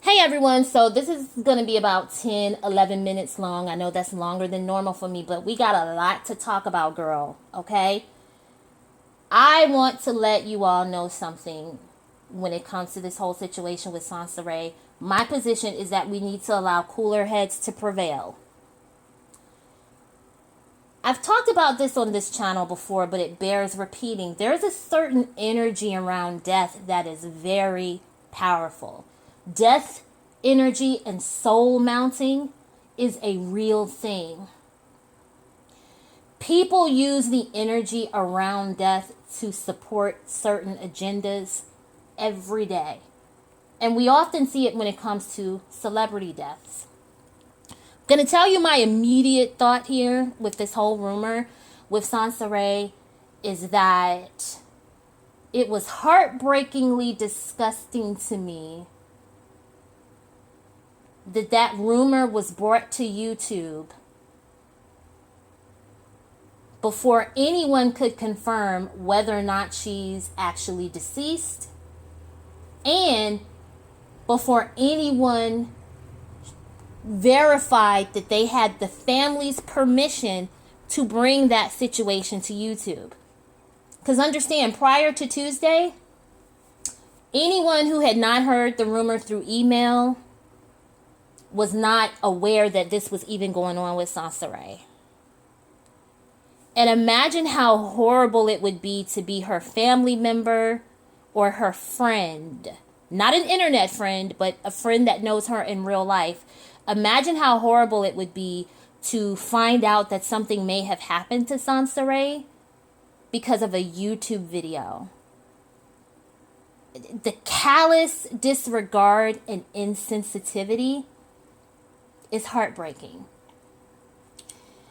Hey everyone, so this is going to be about 10-11 minutes long. I know that's longer than normal for me, but we got a lot to talk about, girl, okay? I want to let you all know something when it comes to this whole situation with Soncerae. My position is that we need to allow cooler heads to prevail. I've talked about this on this channel before, but it bears repeating. There's a certain energy around death that is very powerful. Death energy and soul mounting is a real thing. People use the energy around death to support certain agendas every day. And we often see it when it comes to celebrity deaths. I'm going to tell you my immediate thought here with this whole rumor with Soncerae is that it was heartbreakingly disgusting to me that rumor was brought to YouTube before anyone could confirm whether or not she's actually deceased, and before anyone verified that they had the family's permission to bring that situation to YouTube. Because understand, prior to Tuesday, anyone who had not heard the rumor through email was not aware that this was even going on with Soncerae. And imagine how horrible it would be to be her family member or her friend. Not an internet friend, but a friend that knows her in real life. Imagine how horrible it would be to find out that something may have happened to Soncerae because of a YouTube video. The callous disregard and insensitivity is heartbreaking.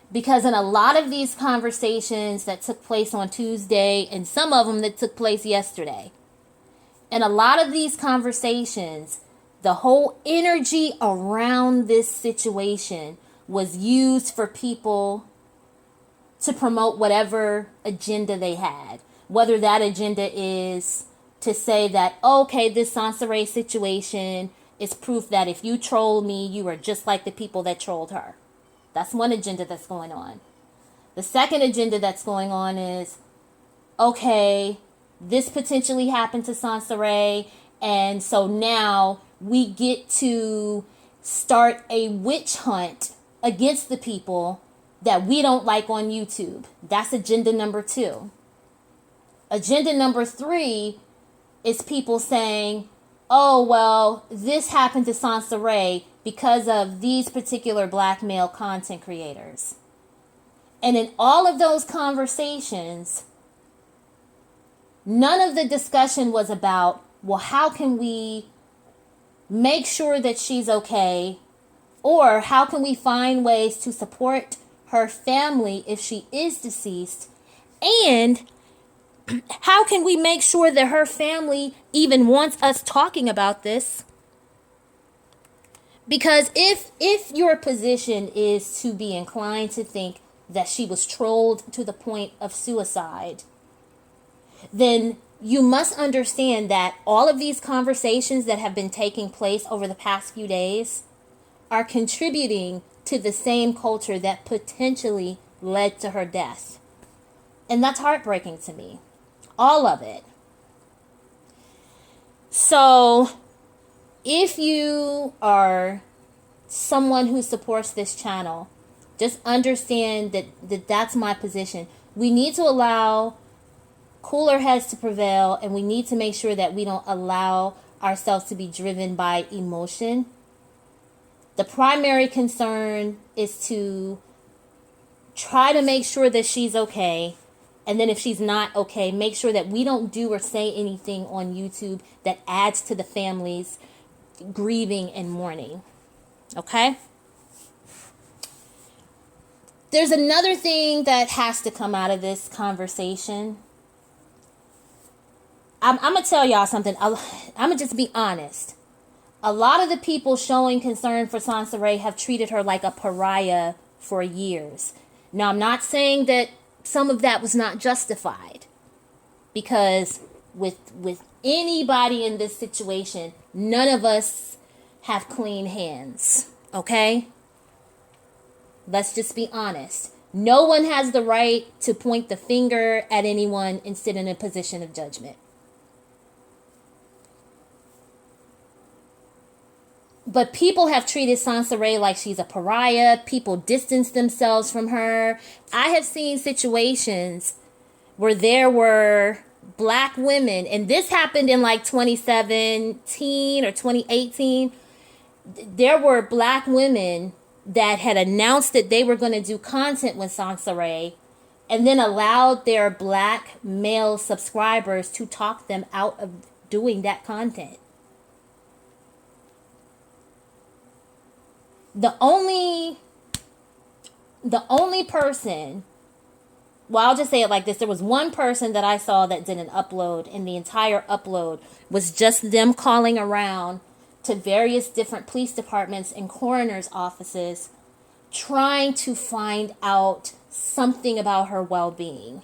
Because in a lot of these conversations that took place on Tuesday, and some of them that took place yesterday, in a lot of these conversations, the whole energy around this situation was used for people to promote whatever agenda they had. Whether that agenda is to say that, okay, this Soncerae situation is proof that if you troll me, you are just like the people that trolled her. That's one agenda that's going on. The second agenda that's going on is, okay, this potentially happened to Soncerae, and so now we get to start a witch hunt against the people that we don't like on YouTube. That's agenda number 2. Agenda number 3 is people saying, oh, well, this happened to Soncerae because of these particular black male content creators. And in all of those conversations, none of the discussion was about, well, how can we make sure that she's okay? Or how can we find ways to support her family if she is deceased? And how can we make sure that her family even wants us talking about this? Because if your position is to be inclined to think that she was trolled to the point of suicide, then you must understand that all of these conversations that have been taking place over the past few days are contributing to the same culture that potentially led to her death. And that's heartbreaking to me. All of it. So, if you are someone who supports this channel, just understand that that's my position. We need to allow cooler heads to prevail, and we need to make sure that we don't allow ourselves to be driven by emotion. The primary concern is to try to make sure that she's okay. And then if she's not okay, make sure that we don't do or say anything on YouTube that adds to the family's grieving and mourning. Okay? There's another thing that has to come out of this conversation. I'm going to tell y'all something. I'm going to just be honest. A lot of the people showing concern for Soncerae have treated her like a pariah for years. Now, I'm not saying that some of that was not justified, because with anybody in this situation, none of us have clean hands. Okay? Let's just be honest. No one has the right to point the finger at anyone and sit in a position of judgment. But people have treated Soncerae like she's a pariah. People distance themselves from her. I have seen situations where there were black women, and this happened in like 2017 or 2018. There were black women that had announced that they were going to do content with Soncerae, and then allowed their black male subscribers to talk them out of doing that content. The only person, well, I'll just say it like this. There was one person that I saw that did an upload, and the entire upload was just them calling around to various different police departments and coroner's offices trying to find out something about her well-being.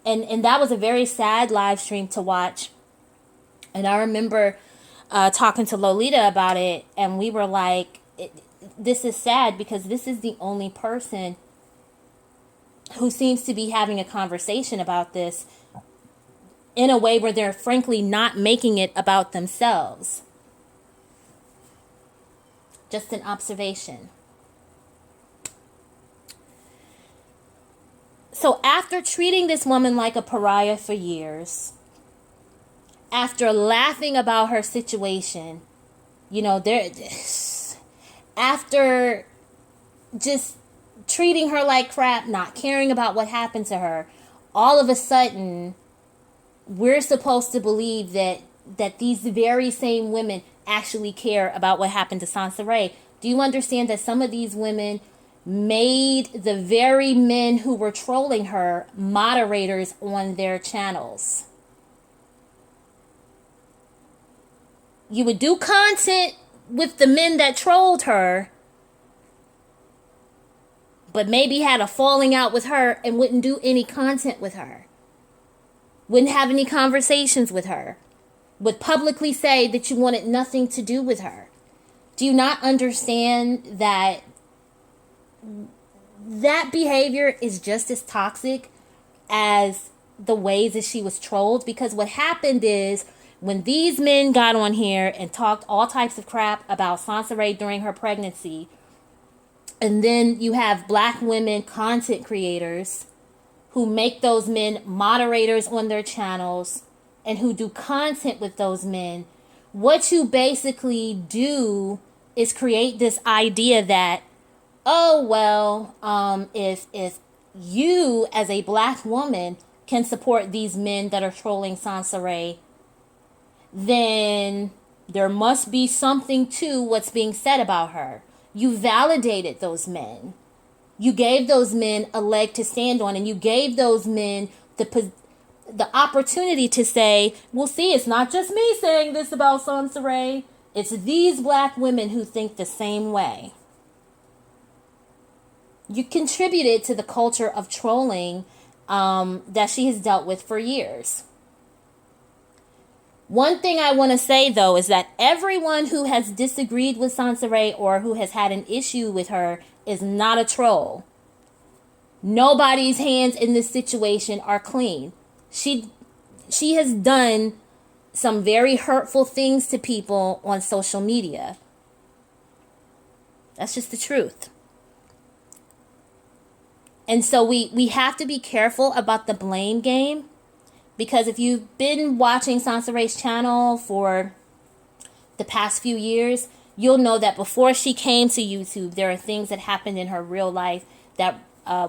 And that was a very sad live stream to watch. And I remember talking to Lolita about it, and we were like, this is sad because this is the only person who seems to be having a conversation about this in a way where they're frankly not making it about themselves. Just an observation. So after treating this woman like a pariah for years, after laughing about her situation, after just treating her like crap, not caring about what happened to her, all of a sudden, we're supposed to believe that these very same women actually care about what happened to Soncerae. Do you understand that some of these women made the very men who were trolling her moderators on their channels? You would do content with the men that trolled her, but maybe had a falling out with her and wouldn't do any content with her. Wouldn't have any conversations with her. Would publicly say that you wanted nothing to do with her. Do you not understand that that behavior is just as toxic as the ways that she was trolled? Because what happened is, when these men got on here and talked all types of crap about Soncerae during her pregnancy, and then you have black women content creators who make those men moderators on their channels and who do content with those men, what you basically do is create this idea that, oh, well, if you as a black woman can support these men that are trolling Soncerae, then there must be something to what's being said about her. You validated those men. You gave those men a leg to stand on, and you gave those men the opportunity to say, well, see, it's not just me saying this about Soncerae. It's these black women who think the same way. You contributed to the culture of trolling that she has dealt with for years. One thing I want to say, though, is that everyone who has disagreed with Soncerae or who has had an issue with her is not a troll. Nobody's hands in this situation are clean. She has done some very hurtful things to people on social media. That's just the truth. And so we have to be careful about the blame game. Because if you've been watching Soncerae's channel for the past few years, you'll know that before she came to YouTube, there are things that happened in her real life that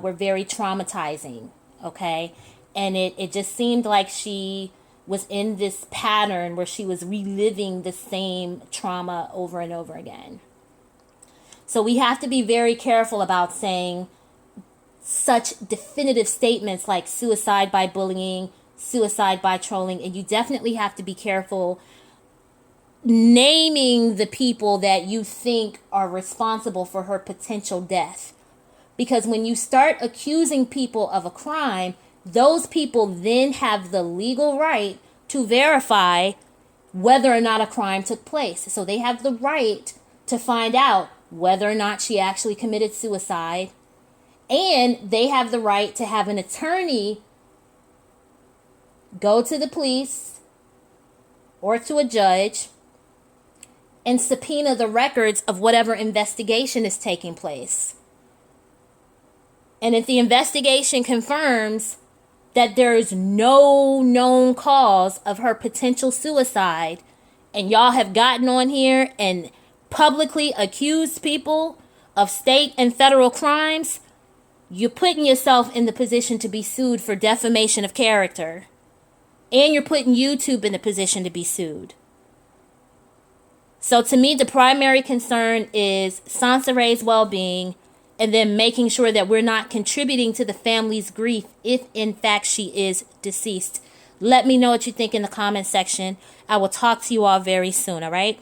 were very traumatizing, okay? And it just seemed like she was in this pattern where she was reliving the same trauma over and over again. So we have to be very careful about saying such definitive statements like suicide by bullying, suicide by trolling, and you definitely have to be careful naming the people that you think are responsible for her potential death. Because when you start accusing people of a crime, those people then have the legal right to verify whether or not a crime took place. So they have the right to find out whether or not she actually committed suicide. And they have the right to have an attorney go to the police or to a judge and subpoena the records of whatever investigation is taking place. And if the investigation confirms that there is no known cause of her potential suicide, and y'all have gotten on here and publicly accused people of state and federal crimes, you're putting yourself in the position to be sued for defamation of character. And you're putting YouTube in the position to be sued. So to me, the primary concern is Soncerae's well-being, and then making sure that we're not contributing to the family's grief if, in fact, she is deceased. Let me know what you think in the comment section. I will talk to you all very soon, all right?